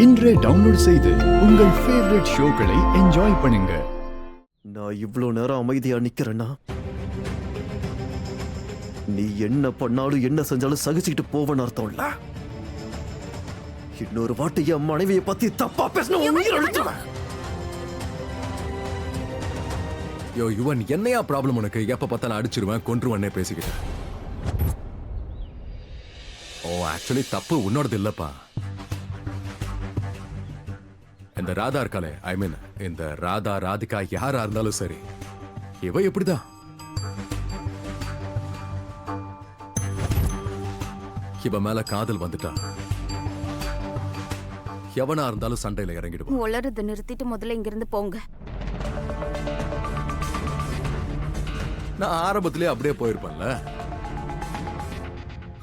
இன்றே டவுன்லோட் செய்து உங்கள் ஃபேவரட் ஷோக்களை என்ஜாய் பண்ணுங்க. நான் இவ்வளோ நேரம் அமைதியா நிக்கிறேன்னா நீ என்ன பண்ணாலும் என்ன செஞ்சாலும் சகிச்சுக்கிட்டு போவன்னு அர்த்தம் இல்ல. இன்னொரு வாட்டி என் மனைவியை பத்தி தப்பா பேசின உயிர் அழுத்துவேன். யோ யுவன், என்னையா ப்ராப்ளம் உனக்கு? எப்ப பார்த்தாலும் அடிச்சிருவேன் கொன்றுவன்னே பேசிக்கிட்டேன். ஓ, ஆக்சுவலி தப்பு உன்னோடது இல்லப்பா. இந்த ராதா இருக்காளே, ஐ மீன் இந்த ராதா ராதிகா யாரா இருந்தாலும் சரி, இவ எப்படிதான் இவ மேல காதல் வந்துட்டா எவனா இருந்தாலும் சண்டையில இறங்கிடுவான். உளறத நிறுத்திட்டு முதல்ல இங்கிருந்து போங்க. நான் ஆரம்பத்திலே அப்படியே போயிருப்பேன்ல.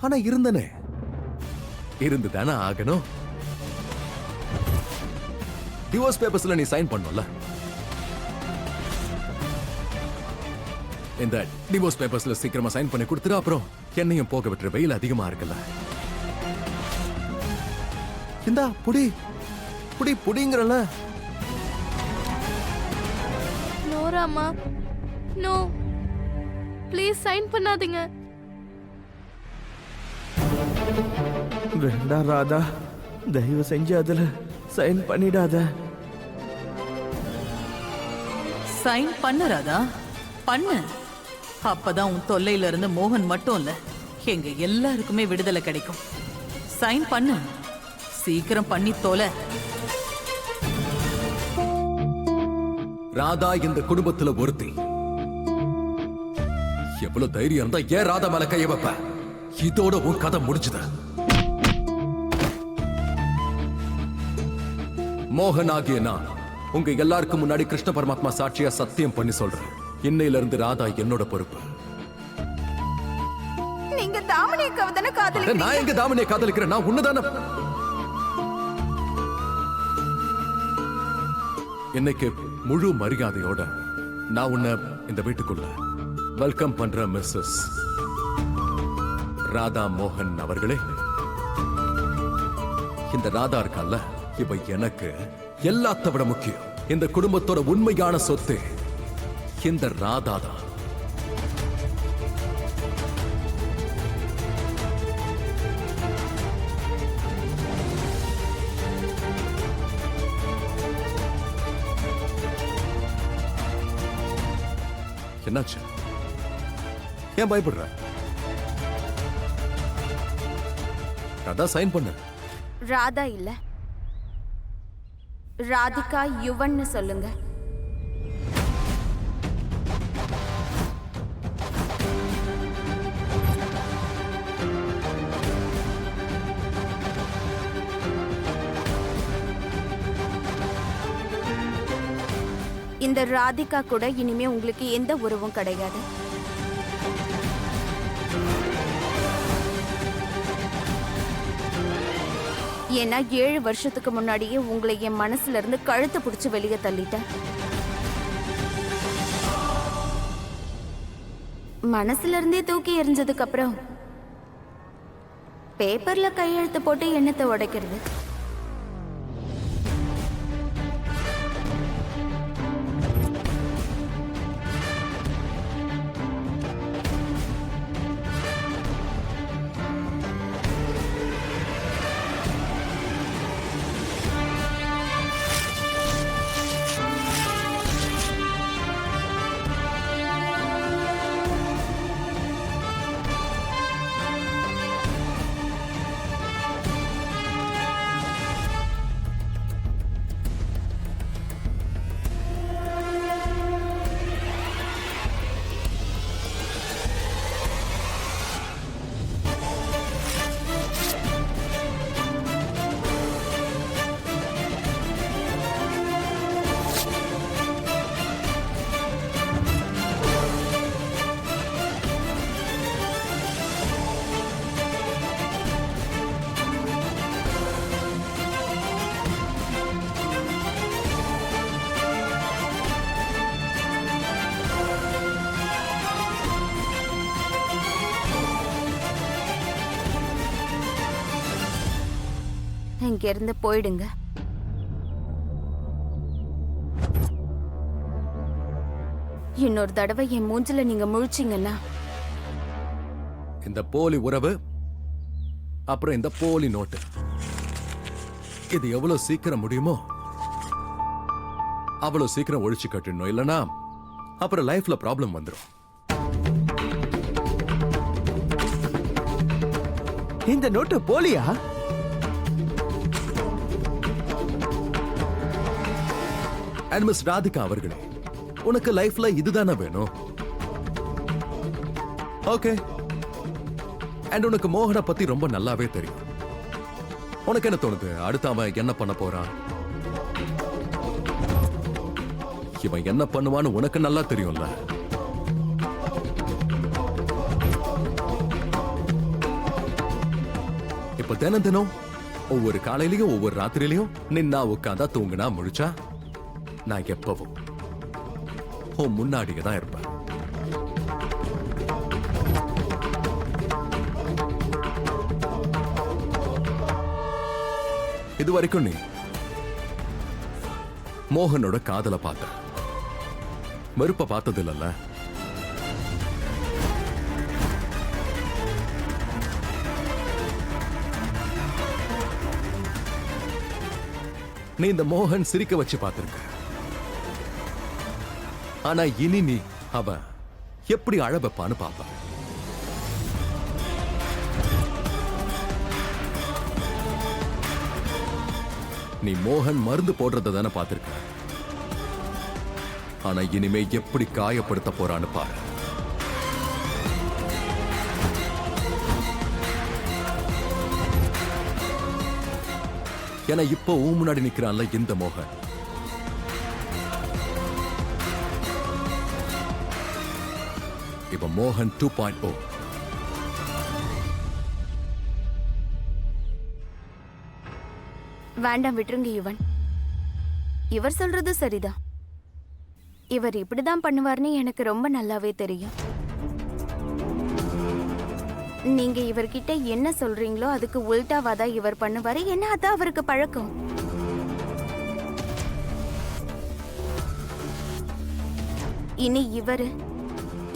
ஆனா இருந்தனே, இருந்துதானே ஆகணும். டிவோர்ஸ் பேப்பர்ஸ்ல நீ சைன் பண்ணல. இந்த டிவோர்ஸ் பேப்பர்ஸ்ல சீக்கிரமா சைன் பண்ணி கொடுத்துரு, அப்புறம் என்னையும் போக விட்டுற. வெயில் அதிகமா இருக்குல்ல. இந்தா புடி புடி புடிங்கறல. நோராமா, நோ ப்ளீஸ் சைன் பண்ணாதீங்க. வேண்டாம் ராதா, தயவு செஞ்சு அதுல சைன் பண்ணிடாத. சைன் பண்ணு ராதா, பண்ணு. அப்பதான் உன் தொல்லையில இருந்து மோகன் மட்டும் இல்ல, எங்க எல்லாருக்குமே விடுதலை கிடைக்கும். சைன் பண்ணு, சீக்கிரம் பண்ணி தொலை. ராதா இந்த குடும்பத்துல ஒருத்தி. எவ்வளவு தைரியம் இருந்தா ஏன் ராதா மேல கைய வைப்ப? இதோட உன் கதை முடிச்சுத. மோகன் ஆகிய நான் உங்க எல்லாருக்கும் முன்னாடி கிருஷ்ண பரமாத்மா சாட்சியா சத்தியம் பண்ணி சொல்றேன், இன்னையில இருந்து ராதா என்னோட பொறுப்பு. நீங்க தாமனி அக்காவை தானே காதலிக்கிறீங்க? நான் எங்க தாமனியை காதலிக்கிறேன்? நான் உன்னதான. இன்னைக்கு முழு மரியாதையோட நான் உன்னை இந்த வீட்டுக்குள்ள வெல்கம் பண்ற மிஸ்ஸஸ் ராதா மோகன் அவர்களே. இந்த ராதா இருக்கால, இவ எனக்கு எல்லாத்த விட முக்கியம். இந்த குடும்பத்தோட உண்மையான சொத்து இந்த ராதா தான். என்னாச்சு? ஏன் பயப்படுற? ராதா சைன் பண்ணு. ராதா இல்ல, ராதிகா யுவன்னு சொல்லுங்க. இந்த ராதிகா கூட இனிமே உங்களுக்கு எந்த உறவும் கிடையாது. ஏன்னா 7 வருஷத்துக்கு முன்னாடியே உங்களை என் மனசுல இருந்து கழுத்தை பிடிச்சு வெளியே தள்ளிட்டேன். மனசுல இருந்தே தூக்கி எறிஞ்சதுக்கு அப்புறம் பேப்பர்ல கையெழுத்து போட்டு எண்ணத்தை உடைக்கிறது. இங்க இருந்து போயிடுங்க. இன்னொரு தடவை என் மூஞ்சில நீங்க முழிச்சீங்கன்னா இந்த போலி உறவு, அப்புறம் இந்த போலி நோட்டு, இது எவ்வளவு சீக்கிரம் முடியுமோ அவ்வளவு சீக்கிரம் ஒழிச்சு கட்டிடணும். இல்லனா அப்புறம் லைஃப்ல ப்ராப்ளம் வந்துடும். இந்த நோட்டு போலியா? அண்ட் மிஸ் ராதிகா அவர்களே, உனக்கு லைஃப்ல இதுதானே வேணும்? ஓகே. அண்ட் உனக்கு மோகனை பத்தி ரொம்ப நல்லாவே தெரியும். உனக்கு என்ன தோணுது, அடுத்து அவன் என்ன பண்ண போறான்? இவன் என்ன பண்ணுவான்னு உனக்கு நல்லா தெரியும்ல. இப்ப தினம் தினம் ஒவ்வொரு காலையிலயும் ஒவ்வொரு ராத்திரியிலயும் நின்னா உட்காந்தா தூங்குனா முழிச்சா நான் எப்பவும் உன் முன்னாடியே தான் இருப்பேன். இது வரைக்கும் நீ மோகனோட காதலை பார்த்த, வெறுப்ப பார்த்தது இல்லல்ல? நீ இந்த மோகன் சிரிக்க வச்சு பார்த்திருக்க. ஆனா இனி நீ அவ எப்படி அழ வைப்பான்னு பாப்ப. நீ மோகன் மருந்து போடுறத தானே பார்த்திருக்க. ஆனா இனிமே எப்படி காயப்படுத்த போறான்னு பாரு. ஏன்னா இப்போ ஊ முன்னாடி நிக்கிறான்ல இந்த மோகன், இப்ப மோகன் 2.0. வேண்டாம், விட்டுருங்க யுவன். இவர் சொல்றது சரிதான். இவர் இப்படிதான் பண்ணுவார்னு எனக்கு ரொம்ப நல்லாவே தெரியும். நீங்க இவர்கிட்ட என்ன சொல்றீங்களோ அதுக்கு உல்டாவாதான் இவர் பண்ணுவாரு. என்ன அதான் அவருக்கு பழக்கம். இனி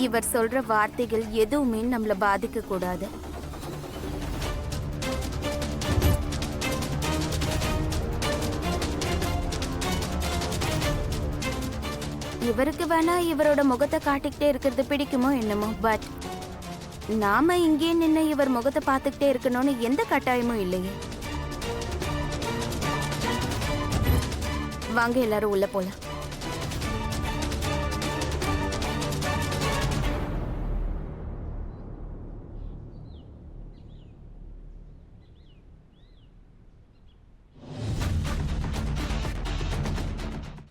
இவர் சொல்ற வார்த்தைகள் எதுவுமே நம்மள பாதிக்க கூடாது. இவருக்கு வேணா இவரோட முகத்தை காட்டிக்கிட்டே இருக்கிறது பிடிக்குமோ என்னமோ, பட் நாம இங்கே நின்று இவர் முகத்தை பார்த்துக்கிட்டே இருக்கணும்னு எந்த கட்டாயமும் இல்லையே. வாங்க எல்லாரும் உள்ள போலாம்.